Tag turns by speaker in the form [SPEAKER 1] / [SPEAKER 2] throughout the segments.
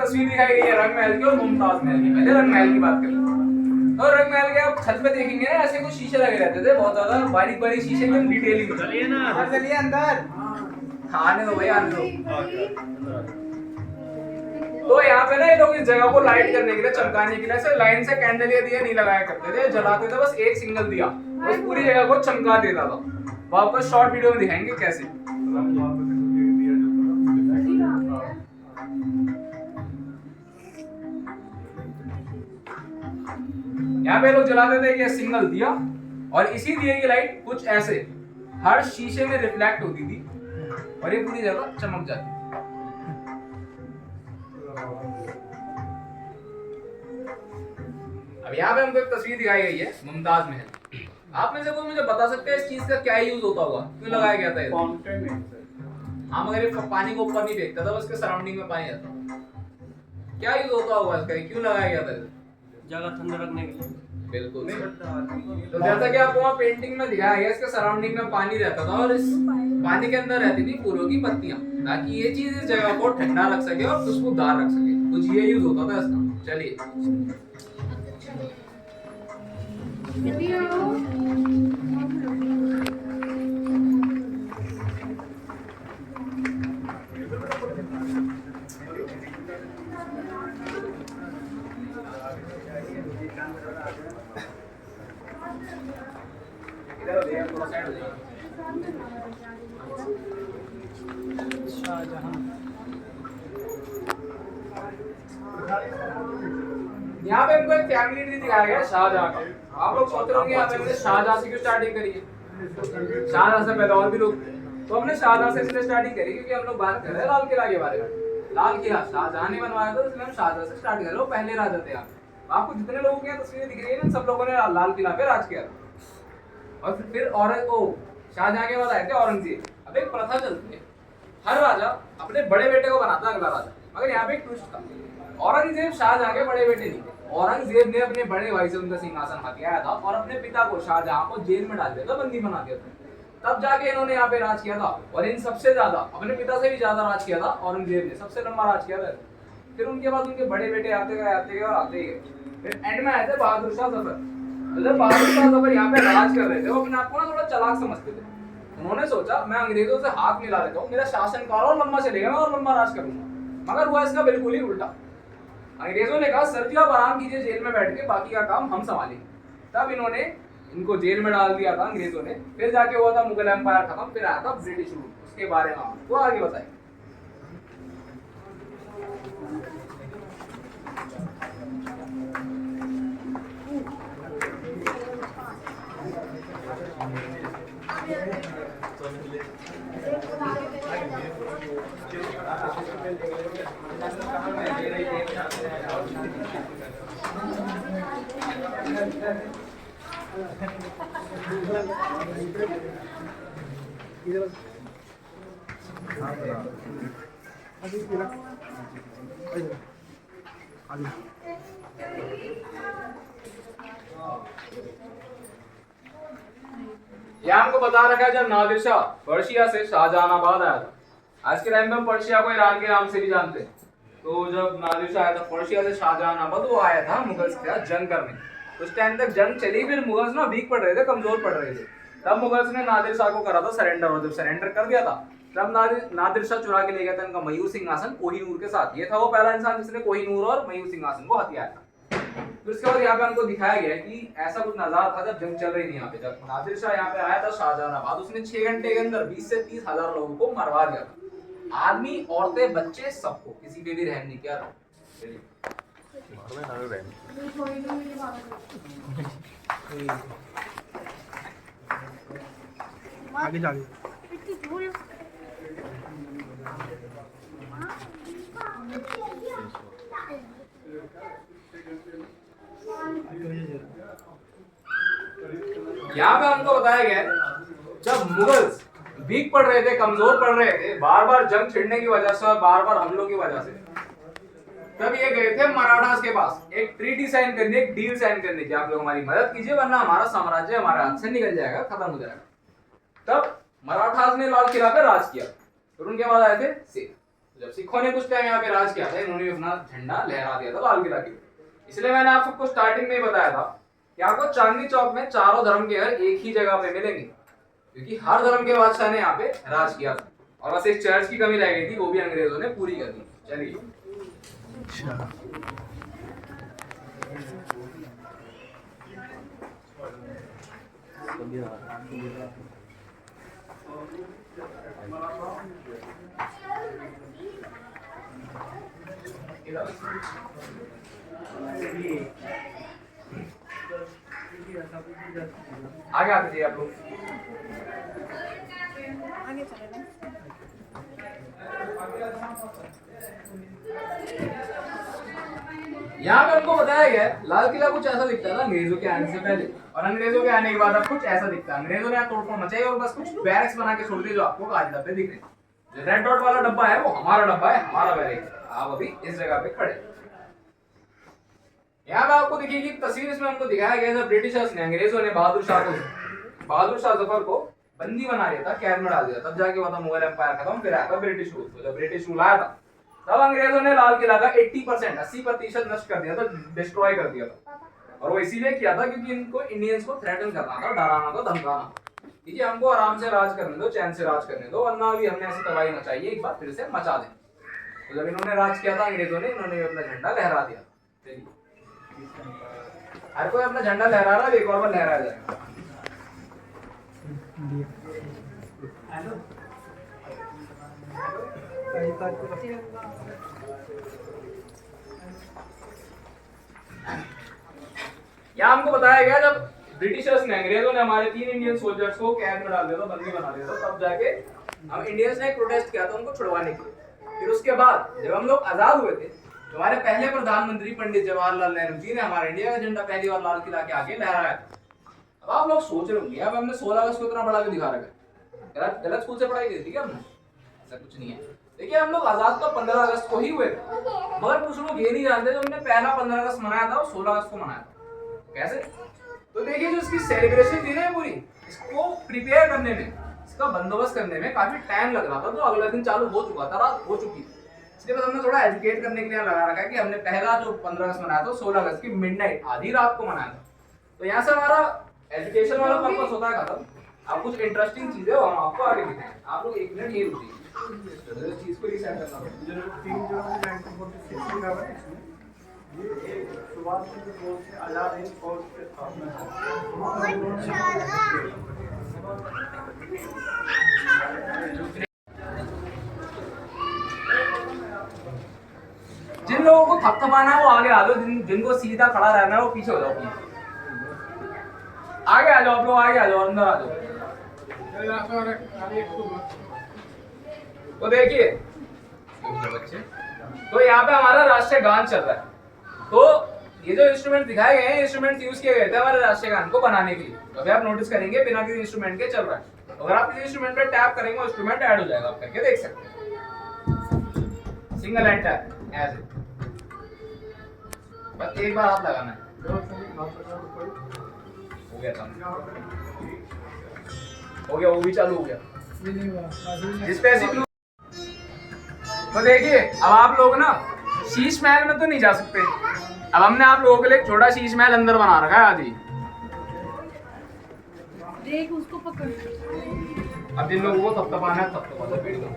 [SPEAKER 1] तस्वीर दिखाई गई है रंग महल की और मुमताज महल की। पहले रंग महल की बात करें तो रंग महल के आप छत पे देखेंगे ना ऐसे कुछ शीशे लगे रहते थे बहुत ज्यादा बारीक बारीक शीशे एकदम डिटेलिंग में।
[SPEAKER 2] चलिए ना,
[SPEAKER 3] चलिए अंदर।
[SPEAKER 1] आने दो भाई आने दो। तो यहाँ पे ना ये लोग इस जगह को लाइट करने के लिए चमकाने के लिए ऐसे लाइन से कैंडल या दिया नहीं लगाया करते थे, जलाते थे बस एक सिंगल दिया उस पूरी जगह को चमका देता था। वापस शॉर्ट वीडियो में दिखाएंगे कैसे। यहाँ पे लोग जलाते थे कि सिंगल दिया और इसी दिए की लाइट कुछ ऐसे हर शीशे में रिफ्लेक्ट होती थी और ये पूरी जगह चमक जाती। अब यहाँ पे हमको एक तस्वीर दिखाई गई है मुमताज महल। आप में से कोई मुझे बता सकते हैं इस चीज का क्या यूज होता होगा, क्यों लगाया गया था ये? हाँ मगर ये पानी को ऊपर नहीं फेंकता था, उसके सराउंडिंग में पानी आता। क्या यूज होता होगा इसका, क्यों लगाया गया था?
[SPEAKER 2] जगह ठंडा रखने के लिए।
[SPEAKER 1] बिल्कुल। तो जैसा कि आपको वहाँ पेंटिंग में दिखाया गया इसके सराउंडिंग में पानी रहता था और इस पानी के अंदर रहती थी फूलों की पत्तियां ताकि ये चीज इस जगह को ठंडा रख सके और खुशबूदार रख सके। कुछ ये यूज होता था इसका। चलिए यहाँ पे हमको एक फैमिली ट्री दिखाया गया शाहजहां का। आप लोग सोच रहे होंगे यहाँ पे हमने शाहजहां से क्यों स्टार्टिंग करी है? शाहजहां से पहले और भी लोग, तो हमने शाहजहां से इसलिए स्टार्टिंग करी क्योंकि हम लोग बात कर रहे हैं लाल किला के बारे में। लाल किला शाहजहां ने बनवाया था, इसलिए हम शाहजहां से स्टार्ट कर रहे हैं। पहले राजा थे यहाँ। आपको जितने लोगों की तस्वीरें दिख रही है ना, सब लोगों ने लाल किला पे राज किया था। और फिर शाहजहां के बाद आए थे औरंगजेब। अब एक प्रथा चलती है, हर राजा अपने बड़े बेटे को बनाता है अगला राजा, मगर यहाँ पे एक ट्विस्ट था। औरंगजेब शाहजहां के बड़े बेटे नहीं थे। औरंगजेब ने अपने बड़े भाई से उनका सिंहासन हथियाया था और अपने पिता को शाहजहां को जेल में डाल दिया था, बंदी बना दिया था। तब जाके इन्होंने यहाँ पे राज किया था और इन सबसे ज्यादा अपने पिता से भी ज्यादा राज किया था औरंगजेब ने, सबसे लंबा राज किया था। फिर उनके बाद उनके बड़े बेटे आते गए और आते गए। फिर एंड में आए थे बहादुर शाह जफर। जब बहादुर शाह जफर यहाँ पे राज कर रहे थे, वो अपने आप को ना थोड़ा चालाक समझते थे। उन्होंने सोचा मैं अंग्रेजों से हाथ मिला लेता हूँ, मेरा शासनकाल और लंबा चलेगा, मैं और लंबा राज करूंगा। मगर हुआ इसका बिल्कुल ही उल्टा। अंग्रेजों ने कहा सर जी आप आराम कीजिए जेल में बैठ के, बाकी का काम हम संभालेंगे। तब इन्होंने इनको जेल में डाल दिया था अंग्रेजों ने। फिर जाके हुआ था मुगल एम्पायर खत्म, फिर आया था ब्रिटिश रूल। उसके बारे में आपको आगे बताएं। यह हमको बता रखा है जब नादिर शाह पर्शिया से शाहजहानाबाद आया था। आज के टाइम में हम पर्शिया को ईरान के नाम से भी जानते हैं। तो जब नादिर शाह आया था पर्शिया से शाहजहानाबाद, वो आया था मुगल्स के साथ जंग करने। उस टाइम तक जंग चली, फिर मुगल्स ना वीक पड़ रहे थे, कमजोर पड़ रहे थे। तब मुगल्स ने नादिर शाह को करा था सरेंडर, और जब सरेंडर कर दिया था तब नादिर शाह चुरा के ले गया था इनका मयूर सिंहासन कोहिनूर के साथ। ये था वो पहला इंसान जिसने कोहिनूर और मयूर सिंहासन को हथियाया था। तो उसके बाद यहाँ पे हमको दिखाया गया कि ऐसा कुछ नजारा था जब जंग चल रही थी यहाँ पे। जब नादिर शाह यहाँ पे आया था शाहजहानाबाद, उसने 6 घंटे के अंदर 20 से 30 हजार लोगों को मरवा दिया था। आदमी, औरतें, बच्चे, सबको, किसी पे भी रहम नहीं किया था।
[SPEAKER 3] आगे जागे
[SPEAKER 1] यहाँ पे हमको बताया गया है जब मुगल्स वीक पड़ रहे थे, कमजोर पड़ रहे थे, बार बार जंग छिड़ने की वजह से और बार बार हमलों की वजह से, तब ये गए थे मराठास के पास एक ट्रीटी साइन करने, एक डील साइन करने की, आप लोग हमारी मदद कीजिए वरना हमारा साम्राज्य हमारे हाथ से निकल जाएगा, खत्म हो जाएगा। तब मराठास ने लाल किला पे राज किया। फिर उनके बाद आए थे सिख। जब सिखों ने कुछ टाइम यहाँ पे राज किया था, इन्होंने भी अपना झंडा लहरा दिया था लाल किला के ऊपर। इसलिए मैंने आप सबको स्टार्टिंग में ही बताया था कि आपको चांदनी चौक में चारों धर्म के घर एक ही जगह पे मिलेंगे, क्योंकि हर धर्म के बादशाह ने यहाँ पे राज किया था। और बस एक चर्च की कमी रह गई थी, वो भी अंग्रेजों ने पूरी कर दी। चलिए आगे आते थे आप लोग। यहाँ पे हमको बताया गया लाल किला कुछ ऐसा दिखता था अंग्रेजों के आने से पहले, और अंग्रेजों के आने के बाद अब कुछ ऐसा दिखता है। अंग्रेजों ने यहाँ तोड़फोड़ मचाई और बस कुछ बैरक्स बना के छोड़ दिए, जो आपको काले डब्बे दिख रहे हैं। जो रेड डॉट वाला डब्बा है वो हमारा डब्बा है, हमारा बैरक। आप अभी इस जगह पे खड़े। यहाँ पे आपको देखिए तस्वीर, इसमें हमको दिखाया गया था ब्रिटिशर्स ने, अंग्रेजों ने बहादुर शाह जफर को बंदी बना लिया था, कैद में डाल दिया, तब जाके वहां मुगल एम्पायर खत्म, फिर आया था ब्रिटिश रूल। तो जब ब्रिटिश रूल आया था तब अंग्रेजों ने लाल किला का 80% नष्ट कर दिया था, डिस्ट्रॉय कर दिया था। और वो इसीलिए किया था क्योंकि इनको इंडियंस को थ्रेटन करना था, डराना था, धमकाना। ठीक है, हमको आराम से राज करने दो, चैन से राज करने दो, वरना अभी हमने ऐसी तबाही मचाई है, एक बार फिर से मचा दें। तो जब इन्होंने राज किया था अंग्रेजों ने, इन्होंने अपना झंडा लहरा दिया। हर कोई अपना झंडा लहरा रहा है, एक और बार लहराया जाएगा। यहाँ हमको बताया गया जब ब्रिटिशर्स ने, अंग्रेजों ने हमारे 3 इंडियन सोल्जर्स को कैद में डाल दिया था, बंदी बना दिया था, तब जाके हम इंडियंस ने प्रोटेस्ट किया था उनको छुड़वाने के लिए। फिर उसके बाद जब हम लोग आजाद हुए थे, तो हमारे पहले प्रधानमंत्री पंडित जवाहरलाल नेहरू जी ने हमारे इंडिया का झंडा पहली बार लाल किला के आगे लहराया था। अब आप लोग सोच रहे होंगे, अब हमने 16 अगस्त को इतना बड़ा क्यों दिखा रखा है? गलत स्कूल से पढ़ाई की थी क्या हमने? ऐसा कुछ नहीं है। देखिए, हम लोग आजाद तो 15 अगस्त को ही हुए थे, मगर कुछ लोग ये नहीं जानते जो हमने पहला 15 अगस्त मनाया था वो 16 अगस्त को मनाया था। कैसे? तो देखिए, जो इसकी सेलिब्रेशन थी ना पूरी, इसको प्रिपेयर करने में, इसका बंदोबस्त करने में काफी टाइम लग रहा था। तो अगला दिन चालू हो चुका था, रात हो चुकी थी। इसलिए बस हमने थोड़ा एजुकेट करने के लिए लगा रखा है कि हमने पहला जो 15 अगस्त मनाया था 16 अगस्त की मिडनाइट, आधी रात को मनाया था। तो यहाँ से हमारा एजुकेशन वाला पर्पस होता है खत्म। आप कुछ इंटरेस्टिंग चीजें हो हम आपको आगे दिखाएं। आप लोग 1 मिनट ये रुकिए, इस चीज को रिसेट करना पड़ेगा।
[SPEAKER 3] 3 जुलाई 1946 लिखा हुआ है इसमें। ये सुभाष चंद्र बोस ने आजाद हिंद फौज की स्थापना की।
[SPEAKER 1] जिन लोगों को थपथपाना है वो आगे आ जाओ, जिनको सीधा खड़ा रहना है वो पीछे हो जाओ। आगे आ जाओ, आप लोग आगे आ जाओ, अंदर आ जाओ। तो देखिए बच्चे, तो यहाँ पे हमारा राष्ट्रीय गान चल रहा है। तो ये जो इंस्ट्रूमेंट दिखाए गए हैं, इंस्ट्रूमेंट यूज किए गए थे हमारे राष्ट्रीय गान को बनाने के लिए। तो अभी आप नोटिस करेंगे बिना किसी इंस्ट्रूमेंट के चल रहा है। अगर आप किसी इंस्ट्रूमेंट पे टैप करेंगे वो इंस्ट्रूमेंट ऐड हो जाएगा, आप करके देख सकते हैं। सिंगल हैंड टैप ऐसे, बस एक बार हाथ लगाना है, हो गया काम, हो गया, वो भी चालू हो गया। इस पे ऐसे तो देखिए, अब आप लोग ना शीश महल में तो नहीं जा सकते। अब हमने आप लोगों के लिए एक छोटा शीश महल अंदर बना रखा है आदि।
[SPEAKER 4] देख उसको पकड़।
[SPEAKER 1] अब जिन लोगों को थपथपाना है थपथपा पेड़ दो।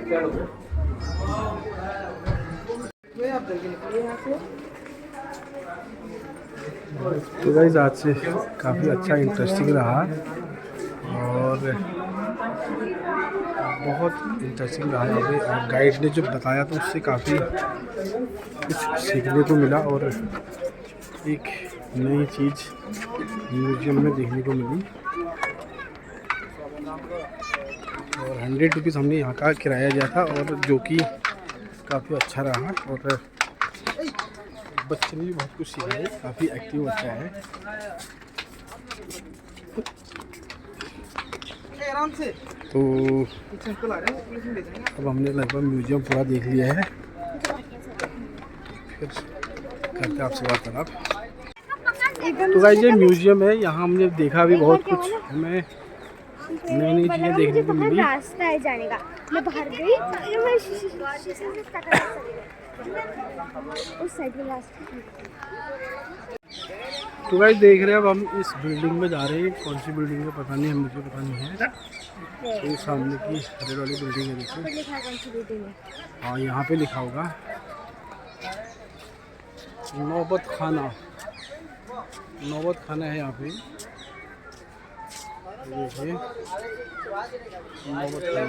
[SPEAKER 1] चलो
[SPEAKER 3] तो गाइस, आज से काफ़ी अच्छा इंटरेस्टिंग रहा और बहुत इंटरेस्टिंग रहा यहाँ पे। और गाइड ने जो बताया तो उससे काफ़ी कुछ सीखने को मिला और एक नई चीज़ म्यूजियम में देखने को मिली। और 100 रुपीज़ हमने यहाँ का किराया दिया था, और जो कि काफ़ी अच्छा रहा। और बच्चे ने भी बहुत कुछ सीखा है, काफ़ी एक्टिव बच्चा है। तो अब हमने लगभग म्यूजियम पूरा देख लिया है, फिर करते आपसे वार्तालाप। तो गाइस, ये म्यूजियम है, यहाँ हमने देखा भी बहुत कुछ, हमें नई नई चीज़ें देखने को मिली।
[SPEAKER 4] रास्ता है जाने का। मैं बाहर गई फिर मैं शीशे से टकरा चली गई। उस साइड में रास्ता।
[SPEAKER 3] तो गाइस देख रहे हैं अब हम इस बिल्डिंग में जा रहे हैं। कौन सी बिल्डिंग है पता नहीं, मुझे पता नहीं है। तो ये सामने की रेड वाली बिल्डिंग है, देखिए।
[SPEAKER 4] लिखा है कौन सी बिल्डिंग है।
[SPEAKER 3] हाँ यहाँ पे लिखा होगा नौबत खाना। नौबत खाना है यहाँ पे, देखिए नौबत खाना।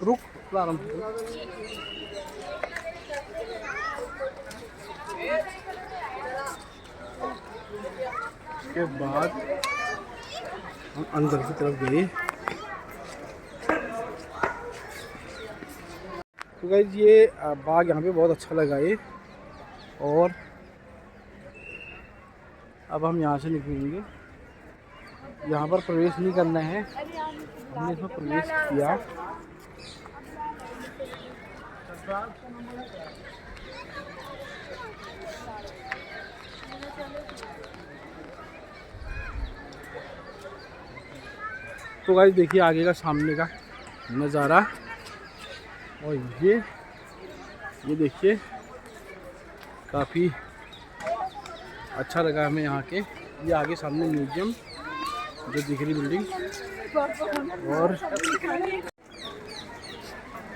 [SPEAKER 3] रुक प्रारंभ के बाद हम अंदर की तरफ गए। तो गाइस ये बाग यहाँ पे बहुत अच्छा लगा ये। और अब हम यहाँ से निकलेंगे। यहाँ पर प्रवेश नहीं करना है, हमने इसमें प्रवेश किया। तो गाइस देखिए आगे का सामने का नज़ारा। और ये देखिए काफ़ी अच्छा लगा हमें यहाँ के। ये आगे सामने म्यूजियम जो दिख रही बिल्डिंग, और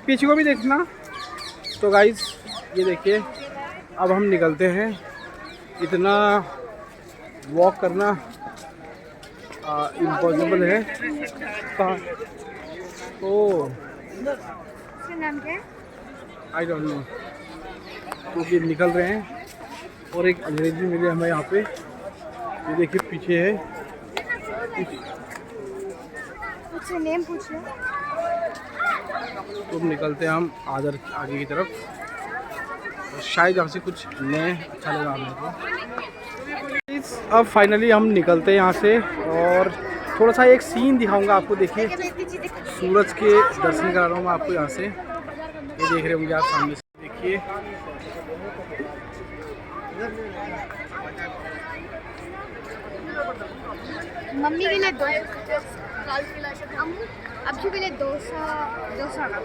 [SPEAKER 3] पीछे को भी देखना। तो गाइस ये देखिए अब हम निकलते हैं। इतना वॉक करना इम्पॉसिबल है। कहाँ? ओह
[SPEAKER 4] इसका नाम क्या है?
[SPEAKER 3] I don't know. क्योंकि निकल रहे हैं और एक अंग्रेजी मिले हमें यहाँ पे। ये देखिए पीछे है।
[SPEAKER 4] मुझसे नेम पूछ लो।
[SPEAKER 3] तो निकलते हैं हम आगे की तरफ। शायद यहाँ से कुछ नए अच्छा लगा हमें को। अब फाइनली हम निकलते हैं यहाँ से। और थोड़ा सा एक सीन दिखाऊंगा आपको। देखिए सूरज के दर्शन करा रहा हूँ मैं आपको यहाँ से। ये देख रहे होंगे आप सामने से, देखिए।
[SPEAKER 4] मम्मी के लिए 200, अम्मू के लिए 200 का,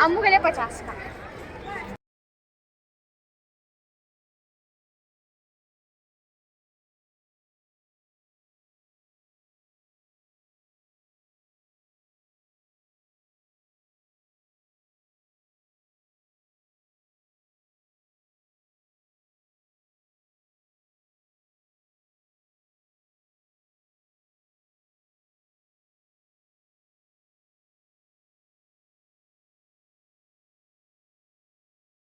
[SPEAKER 4] अम्मू के लिए 50 का।